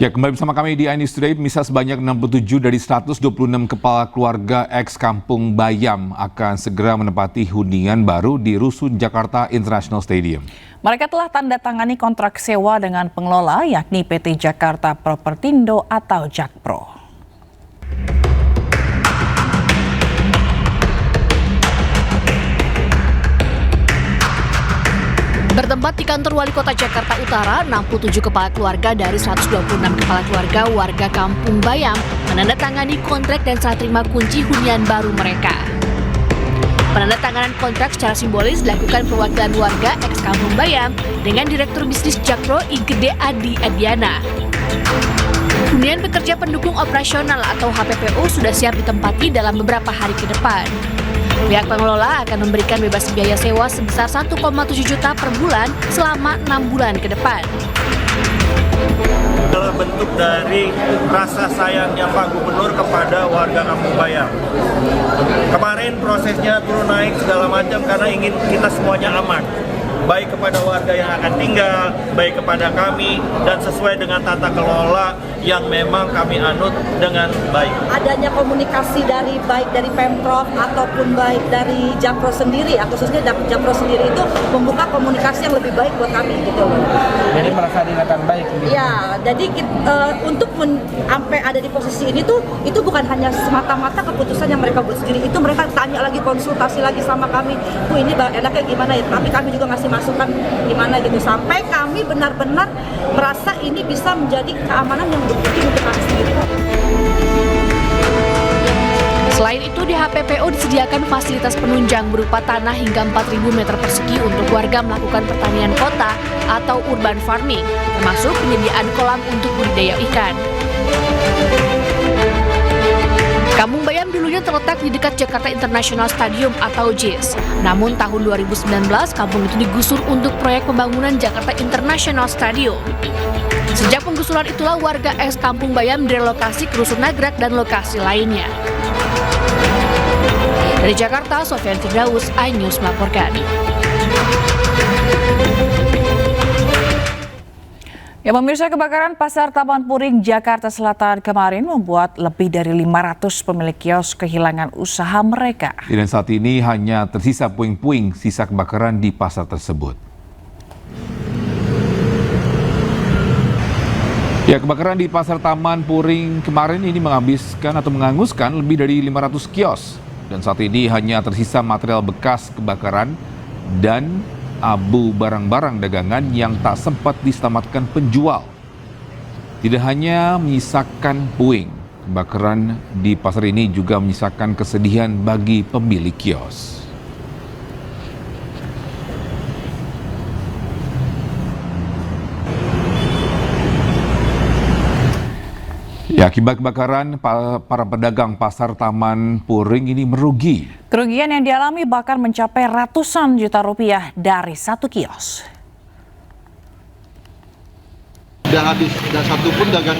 Ya, kembali bersama kami di iNews Today. Pemirsa, sebanyak 67 dari 126 kepala keluarga ex Kampung Bayam akan segera menempati hunian baru di Rusun Jakarta International Stadium. Mereka telah tanda tangani kontrak sewa dengan pengelola yakni PT Jakarta Propertindo atau Jakpro. Bertempat di kantor Wali Kota Jakarta Utara, 67 kepala keluarga dari 126 kepala keluarga warga Kampung Bayam menandatangani kontrak dan serah terima kunci hunian baru mereka. Penandatanganan kontrak secara simbolis dilakukan perwakilan warga ex Kampung Bayam dengan Direktur Bisnis Jakpro Igede Adi Ediana. Hunian pekerja pendukung operasional atau HPPO sudah siap ditempati dalam beberapa hari ke depan. Pihak pengelola akan memberikan bebas biaya sewa sebesar 1,7 juta per bulan selama 6 bulan ke depan. Adalah bentuk dari rasa sayangnya Pak Gubernur kepada warga Kampung Bayam. Kemarin prosesnya turun naik segala macam karena ingin kita semuanya aman. Baik kepada warga yang akan tinggal, baik kepada kami, dan sesuai dengan tata kelola yang memang kami anut dengan baik. Adanya komunikasi dari baik dari Pemprov ataupun baik dari Jakpro sendiri, khususnya Jakpro sendiri itu membuka komunikasi yang lebih baik buat kami gitu. Jadi merasa diingatkan baik. Gitu. Ya, jadi untuk sampai ada di posisi ini tuh itu bukan hanya semata-mata keputusan yang mereka buat sendiri, itu mereka tanya lagi, konsultasi lagi sama kami. Ini enaknya gimana ya? Tapi kami juga ngasih masukan gimana gitu sampai kami benar-benar merasa ini bisa menjadi keamanan yang penting untuk kami sendiri. Selain itu di HPPO disediakan fasilitas penunjang berupa tanah hingga 4.000 meter persegi untuk warga melakukan pertanian kota atau urban farming, termasuk penyediaan kolam untuk budidaya ikan. Kampung Bayam dulunya terletak di dekat Jakarta International Stadium atau JIS. Namun tahun 2019, kampung itu digusur untuk proyek pembangunan Jakarta International Stadium. Sejak penggusuran itulah warga ex Kampung Bayam direlokasi ke Rusun Nagrak dan lokasi lainnya. Dari Jakarta, Sofyan Firdaus, iNews melaporkan. Ya, pemirsa, kebakaran Pasar Taman Puring, Jakarta Selatan kemarin membuat lebih dari 500 pemilik kios kehilangan usaha mereka. Dan saat ini hanya tersisa puing-puing sisa kebakaran di pasar tersebut. Ya, kebakaran di Pasar Taman Puring kemarin ini menghanguskan lebih dari 500 kios. Dan saat ini hanya tersisa material bekas kebakaran dan abu barang-barang dagangan yang tak sempat diselamatkan penjual. Tidak hanya menyisakan puing, kebakaran di pasar ini juga menyisakan kesedihan bagi pemilik kios. Ya, akibat kebakaran, para pedagang Pasar Taman Puring ini merugi. Kerugian yang dialami bahkan mencapai ratusan juta rupiah dari satu kios. Sudah habis, dan satupun dagangan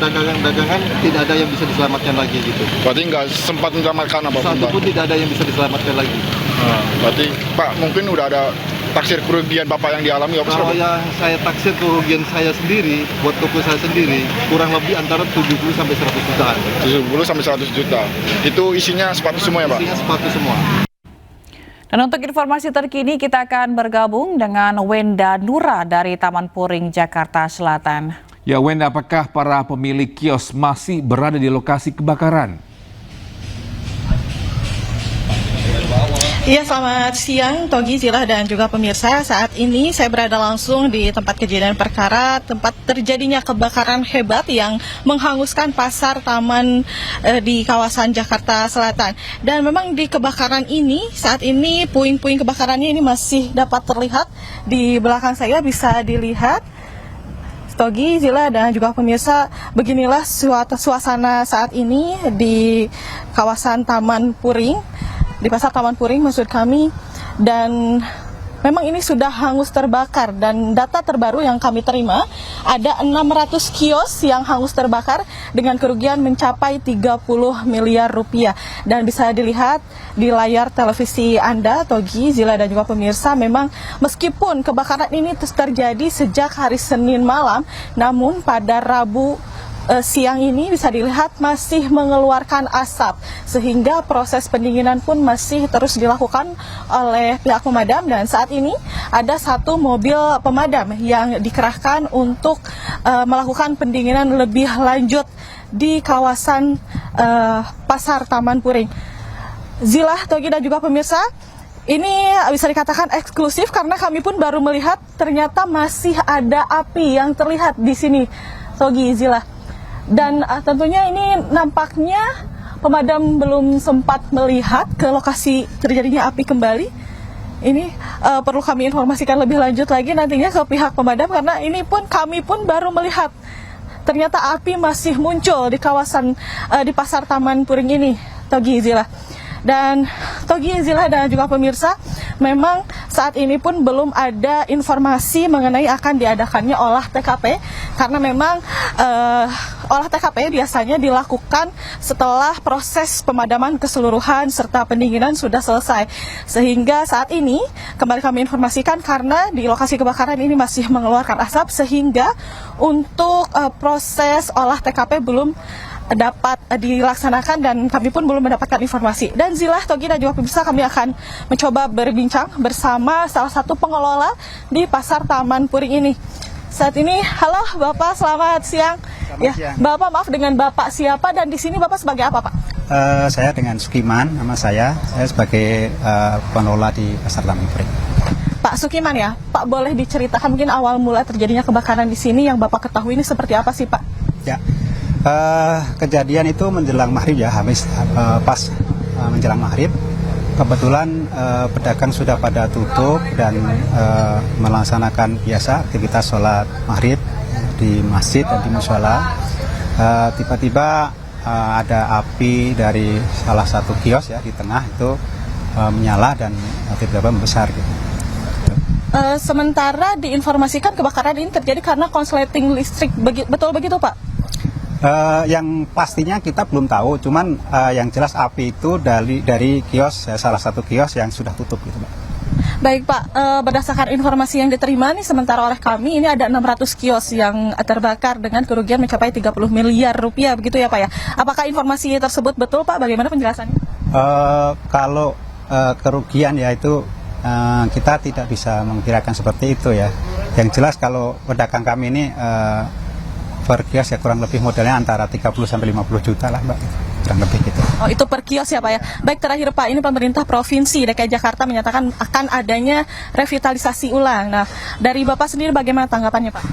tidak ada yang bisa diselamatkan lagi gitu. Berarti nggak sempat menyelamatkan apa-apa? Satupun tidak ada yang bisa diselamatkan lagi. Berarti Pak mungkin udah ada taksir kerugian Bapak yang dialami apa? Kalau yang saya taksir kerugian saya sendiri, buat toko saya sendiri, kurang lebih antara 70 sampai 100 jutaan. 70 sampai 100 juta. Itu isinya sepatu semua ya Pak? Isinya sepatu semua. Dan untuk informasi terkini kita akan bergabung dengan Wenda Nura dari Taman Puring, Jakarta Selatan. Ya, Wenda, apakah para pemilik kios masih berada di lokasi kebakaran? Iya, selamat siang Togi, Zila, dan juga pemirsa. Saat ini saya berada langsung di tempat kejadian perkara, tempat terjadinya kebakaran hebat yang menghanguskan pasar taman di kawasan Jakarta Selatan. Dan memang di kebakaran ini, saat ini puing-puing kebakarannya ini masih dapat terlihat di belakang saya, bisa dilihat. Togi, Zila, dan juga pemirsa, beginilah suasana saat ini di kawasan Taman Puring, di Pasar Taman Puring maksud kami, dan memang ini sudah hangus terbakar. Dan data terbaru yang kami terima, ada 600 kios yang hangus terbakar dengan kerugian mencapai 30 miliar rupiah. Dan bisa dilihat di layar televisi Anda, Togi, Zila, dan juga pemirsa, memang meskipun kebakaran ini terjadi sejak hari Senin malam, namun pada Rabu siang ini bisa dilihat masih mengeluarkan asap, sehingga proses pendinginan pun masih terus dilakukan oleh pihak pemadam. Dan saat ini ada satu mobil pemadam yang dikerahkan untuk melakukan pendinginan lebih lanjut di kawasan Pasar Taman Puring. Zilah, Togi, dan juga pemirsa, ini bisa dikatakan eksklusif karena kami pun baru melihat ternyata masih ada api yang terlihat di sini, Togi, Zilah. Dan tentunya ini nampaknya pemadam belum sempat melihat ke lokasi terjadinya api kembali. Ini perlu kami informasikan lebih lanjut lagi nantinya ke pihak pemadam, karena ini pun kami pun baru melihat ternyata api masih muncul di kawasan di Pasar Taman Puring ini, Togi, Zilah. Dan Togi, Zilah, dan juga pemirsa, memang saat ini pun belum ada informasi mengenai akan diadakannya olah TKP, karena memang olah TKP biasanya dilakukan setelah proses pemadaman keseluruhan serta pendinginan sudah selesai. Sehingga saat ini kembali kami informasikan karena di lokasi kebakaran ini masih mengeluarkan asap, sehingga untuk proses olah TKP belum dapat dilaksanakan dan kami pun belum mendapatkan informasi. Dan Zilah, Togi, dan juga pemirsa, kami akan mencoba berbincang bersama salah satu pengelola di Pasar Taman Puring ini. Saat ini, halo Bapak, selamat siang. Siang. Bapak, maaf, dengan Bapak siapa dan di sini Bapak sebagai apa, Pak? Saya dengan Sukiman, nama saya sebagai pengelola di Pasar Taman Puring. Pak Sukiman ya, Pak boleh diceritakan mungkin awal mula terjadinya kebakaran di sini yang Bapak ketahui ini seperti apa sih, Pak? Ya. Kejadian itu menjelang maghrib ya, habis pas menjelang maghrib, kebetulan pedagang sudah pada tutup dan melaksanakan biasa aktivitas sholat maghrib di masjid dan di mushola. Tiba-tiba ada api dari salah satu kios ya di tengah itu menyala dan tiba-tiba membesar gitu. Sementara diinformasikan kebakaran ini terjadi karena konsleting listrik, betul begitu Pak? Yang pastinya kita belum tahu, cuman yang jelas api itu dari kios, salah satu kios yang sudah tutup gitu, Pak. Baik Pak, berdasarkan informasi yang diterima nih sementara oleh kami, ini ada 600 kios yang terbakar dengan kerugian mencapai 30 miliar rupiah, begitu ya Pak ya? Apakah informasi tersebut betul Pak? Bagaimana penjelasannya? Kalau kerugian ya itu kita tidak bisa mengkirakan seperti itu ya. Yang jelas kalau pedagang kami ini per kios ya kurang lebih modelnya antara 30 sampai 50 juta lah Mbak, kurang lebih gitu. Oh, itu per kios ya Pak ya. Baik, terakhir Pak, ini pemerintah Provinsi DKI Jakarta menyatakan akan adanya revitalisasi ulang. Nah, dari Bapak sendiri bagaimana tanggapannya Pak?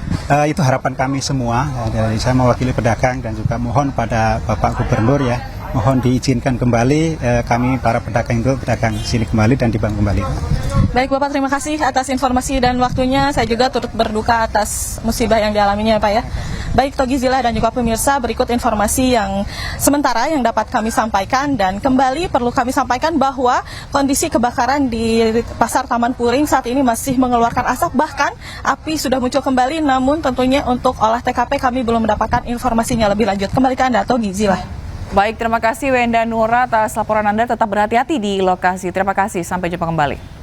Itu harapan kami semua, dari saya mewakili pedagang dan juga mohon pada Bapak Gubernur ya, mohon diizinkan kembali kami para pedagang itu pedagang sini kembali dan dibangun kembali. Baik Bapak, terima kasih atas informasi dan waktunya. Saya juga turut berduka atas musibah yang dialaminya Pak ya. Baik Togi, Zilah, dan juga pemirsa, berikut informasi yang sementara yang dapat kami sampaikan. Dan kembali perlu kami sampaikan bahwa kondisi kebakaran di Pasar Taman Puring saat ini masih mengeluarkan asap, bahkan api sudah muncul kembali, namun tentunya untuk olah TKP kami belum mendapatkan informasinya lebih lanjut. Kembali ke Anda, Togi, Zilah. Baik, terima kasih Wenda Nura atas laporan Anda. Tetap berhati-hati di lokasi. Terima kasih, sampai jumpa kembali.